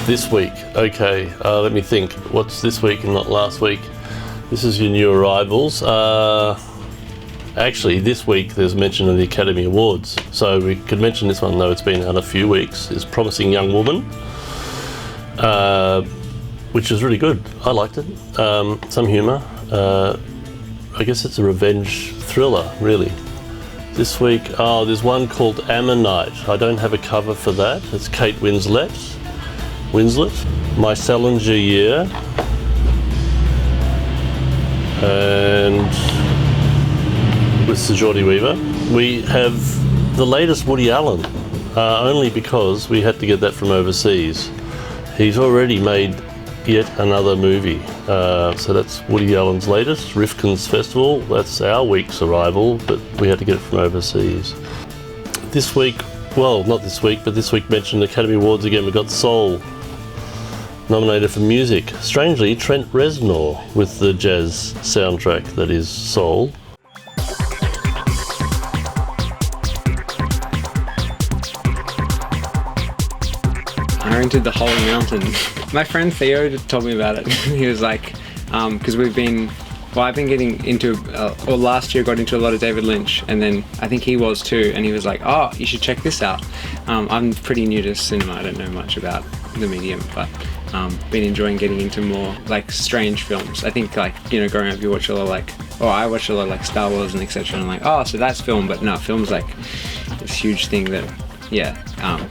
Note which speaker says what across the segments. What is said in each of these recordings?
Speaker 1: This week, okay, let me think. What's this week and not last week? This is your new arrivals. Actually, this week there's mention of the Academy Awards. So we could mention this one, though it's been out a few weeks, is Promising Young Woman, which is really good. I liked it. Some humour. I guess it's a revenge thriller, really. This week, there's one called Ammonite. I don't have a cover for that. It's Kate Winslet. My Salinger Year, and with Sigourney Weaver. We have the latest Woody Allen, only because we had to get that from overseas. He's already made yet another movie, so that's Woody Allen's latest, Rifkin's Festival. That's our week's arrival, but we had to get it from overseas. This week, well, not this week, but this week mentioned Academy Awards again. We got Soul nominated for music. Strangely, Trent Reznor with the jazz soundtrack that is Soul.
Speaker 2: I rented the Holy Mountain. My friend Theo told me about it. He was like, because I've been getting into, or last year got into a lot of David Lynch, and then I think he was too, and he was like, oh, you should check this out. I'm pretty new to cinema, I don't know much about the medium, but been enjoying getting into more like strange films. I think, like, you know, growing up you watch a lot I watched a lot like Star Wars and etc, and I'm like, oh, so that's film, but no, film's like this huge thing that, yeah,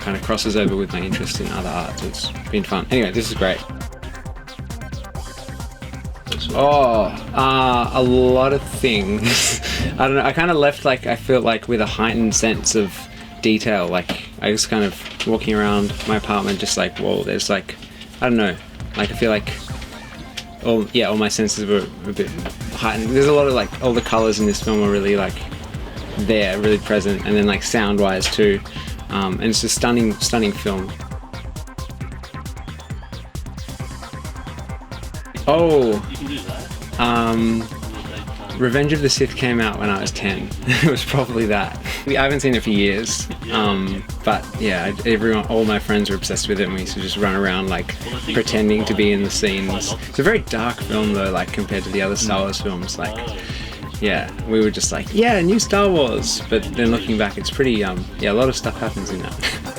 Speaker 2: kind of crosses over with my interest in other arts. It's been fun. Anyway, this is great. A lot of things. I don't know, I kind of left, like, I feel like with a heightened sense of detail. Like, I was kind of walking around my apartment just like, whoa, there's like, I don't know, like I feel like all my senses were a bit heightened. There's a lot of, like, all the colours in this film are really, like, there, really present, and then, like, sound wise too, and it's a stunning film. Revenge of the Sith came out when I was 10. It was probably that. I haven't seen it for years, but yeah, all my friends were obsessed with it, and we used to just run around like pretending to be in the scenes. It's a very dark film though, like compared to the other Star Wars films. Like, yeah, we were just like, yeah, new Star Wars. But then looking back, it's pretty, a lot of stuff happens in that.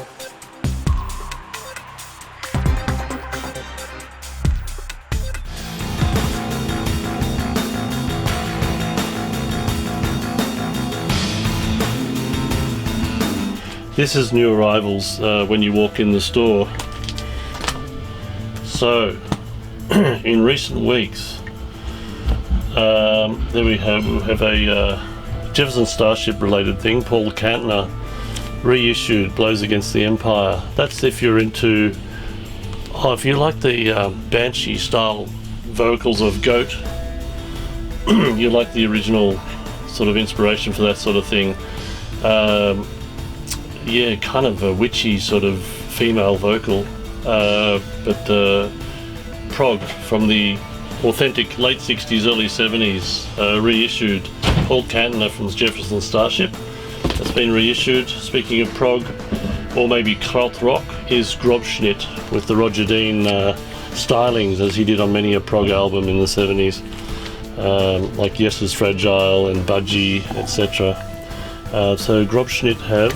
Speaker 1: This is new arrivals when you walk in the store. So, in recent weeks, there we have a Jefferson Starship related thing. Paul Kantner reissued Blows Against the Empire. That's if you're into, if you like the Banshee style vocals of Goat, you like the original sort of inspiration for that sort of thing. Yeah, kind of a witchy sort of female vocal, but prog from the authentic late 60s, early 70s, reissued. Paul Kantner from Jefferson Starship. That's been reissued. Speaking of prog, or maybe krautrock, is Grobschnitt with the Roger Dean stylings, as he did on many a prog album in the 70s, like Yes is Fragile and Budgie, etc. So Grobschnitt have,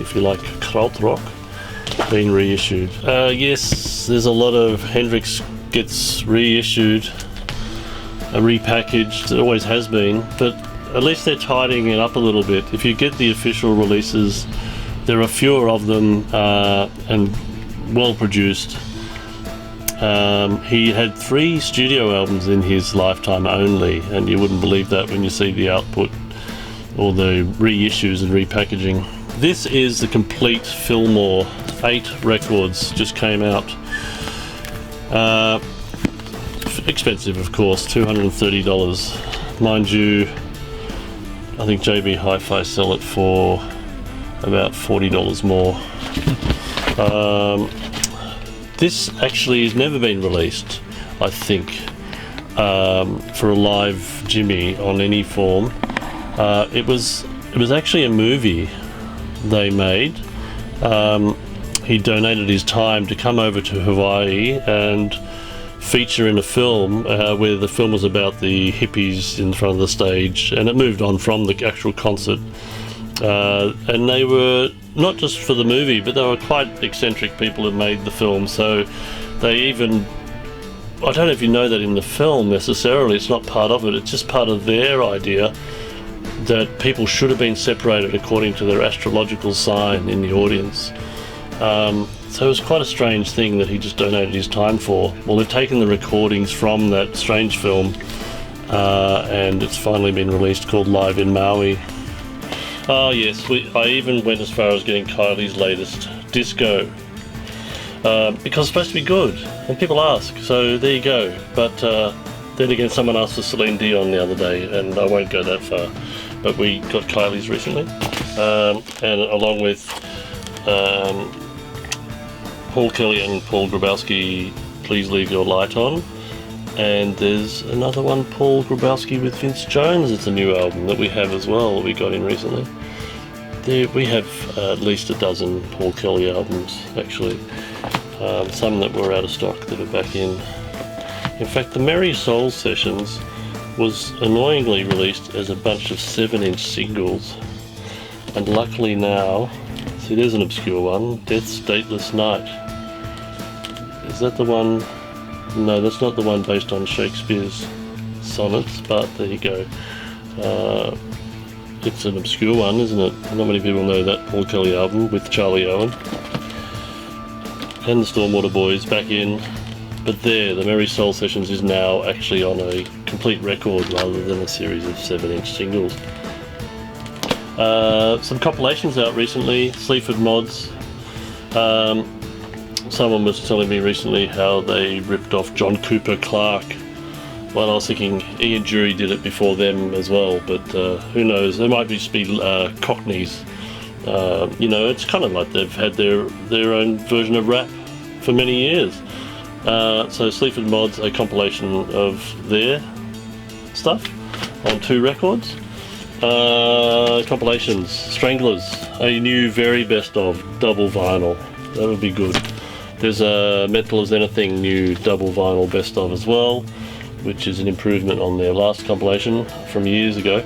Speaker 1: if you like krautrock, been reissued. Yes, there's a lot of Hendrix gets reissued, repackaged. It always has been, but at least they're tidying it up a little bit. If you get the official releases, there are fewer of them and well produced. He had 3 studio albums in his lifetime only, and you wouldn't believe that when you see the output or the reissues and repackaging. This is the complete Fillmore. 8 records just came out. Expensive, of course, $230. Mind you, I think JB Hi-Fi sell it for about $40 more. This actually has never been released, I think, for a live Jimmy on any form. It was actually a movie they made. he donated his time to come over to Hawaii and feature in a film where the film was about the hippies in front of the stage, and it moved on from the actual concert. And they were not just for the movie, but they were quite eccentric people who made the film. So they even, I don't know if you know that in the film necessarily, it's not part of it, it's just part of their idea that people should have been separated according to their astrological sign in the audience. So it was quite a strange thing that he just donated his time for. Well, they've taken the recordings from that strange film and it's finally been released, called Live in Maui. Oh yes, I even went as far as getting Kylie's latest disco because it's supposed to be good and people ask, so there you go. But then again, someone asked for Celine Dion the other day and I won't go that far, but we got Kylie's recently and along with Paul Kelly and Paul Grabowski, Please Leave Your Light On. And there's another one, Paul Grabowski with Vince Jones. It's a new album that we have as well, that we got in recently. We have at least a dozen Paul Kelly albums, actually. Some that were out of stock that are back in. In fact, the Merry Soul Sessions was annoyingly released as a bunch of 7-inch singles. And luckily now, see, there's an obscure one, Death's Dateless Night. Is that the one? No, that's not the one based on Shakespeare's sonnets, but there you go. It's an obscure one, isn't it? Not many people know that Paul Kelly album with Charlie Owen. And the Stormwater Boys back in. But there, the Merry Soul Sessions is now actually on a complete record rather than a series of 7-inch singles. Some compilations out recently, Sleaford Mods. Someone was telling me recently how they ripped off John Cooper Clarke. Well, I was thinking Ian Dury did it before them as well, but who knows? There might just be Cockneys. You know, it's kind of like they've had their own version of rap for many years. So Sleaford Mods, a compilation of their stuff on 2 records. Compilations, Stranglers, a new very best of double vinyl. That would be good. There's a Mental as Anything new double vinyl best of as well, which is an improvement on their last compilation from years ago.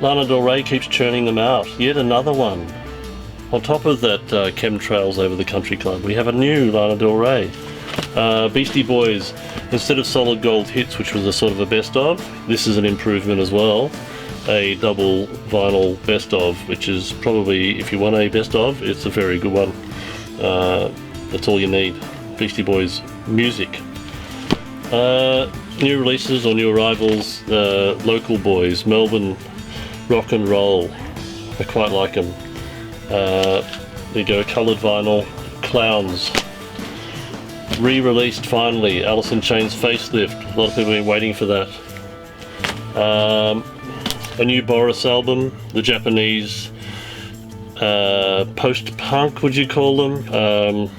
Speaker 1: Lana Del Rey keeps churning them out. Yet another one. On top of that Chemtrails Over the Country Club, we have a new Lana Del Rey. Beastie Boys, instead of Solid Gold Hits, which was a sort of a best of, this is an improvement as well. A double vinyl best of, which is probably, if you want a best of, it's a very good one. That's all you need. Beastie Boys music. New releases or new arrivals, Local Boys, Melbourne Rock and Roll. I quite like them. There you go, coloured vinyl, Clowns. Re-released finally, Alice in Chains Facelift. A lot of people have been waiting for that. A new Boris album, the Japanese post-punk, would you call them?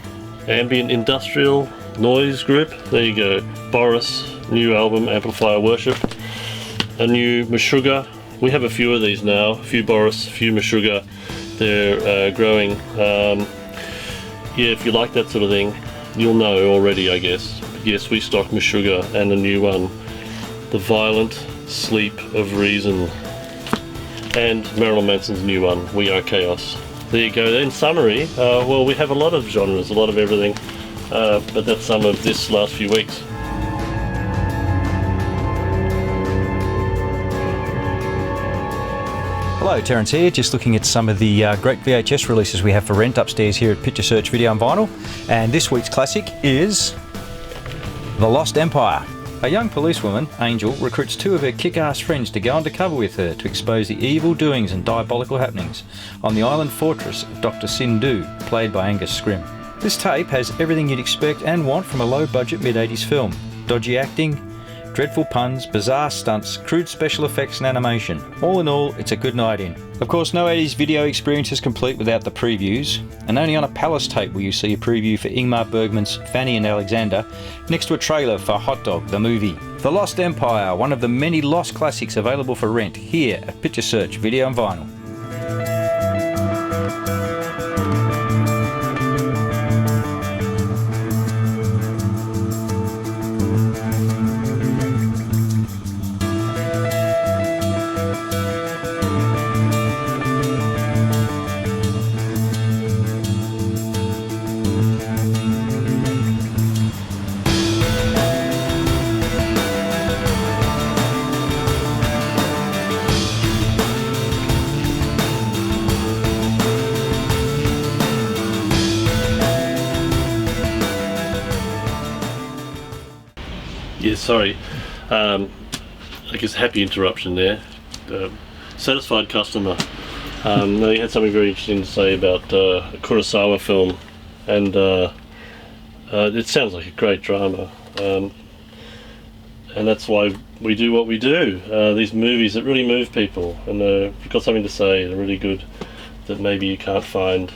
Speaker 1: Ambient industrial noise group. There you go. Boris, new album, Amplifier Worship. A new Meshuggah. We have a few of these now. A few Boris, a few Meshuggah. They're growing. Yeah, if you like that sort of thing, you'll know already, I guess. But yes, we stock Meshuggah and a new one, The Violent Sleep of Reason. And Marilyn Manson's new one, We Are Chaos. There you go. In summary, well, we have a lot of genres, a lot of everything, but that's some of this last few weeks.
Speaker 3: Hello, Terence here, just looking at some of the great VHS releases we have for rent upstairs here at Picture Search Video and Vinyl. And this week's classic is The Lost Empire. A young policewoman, Angel, recruits 2 of her kick-ass friends to go undercover with her to expose the evil doings and diabolical happenings on the island fortress of Dr. Sindhu, played by Angus Scrimm. This tape has everything you'd expect and want from a low-budget mid-80s film. Dodgy acting, dreadful puns, bizarre stunts, crude special effects and animation. All in all, it's a good night in. Of course, no 80s video experience is complete without the previews, and only on a Palace tape will you see a preview for Ingmar Bergman's Fanny and Alexander, next to a trailer for Hot Dog, the movie. The Lost Empire, one of the many lost classics available for rent here at Picture Search Video and Vinyl.
Speaker 1: Yeah, sorry. I guess happy interruption there. Satisfied customer. No, you had something very interesting to say about a Kurosawa film, and it sounds like a great drama. And that's why we do what we do. These movies that really move people, and if you've got something to say, they're really good, that maybe you can't find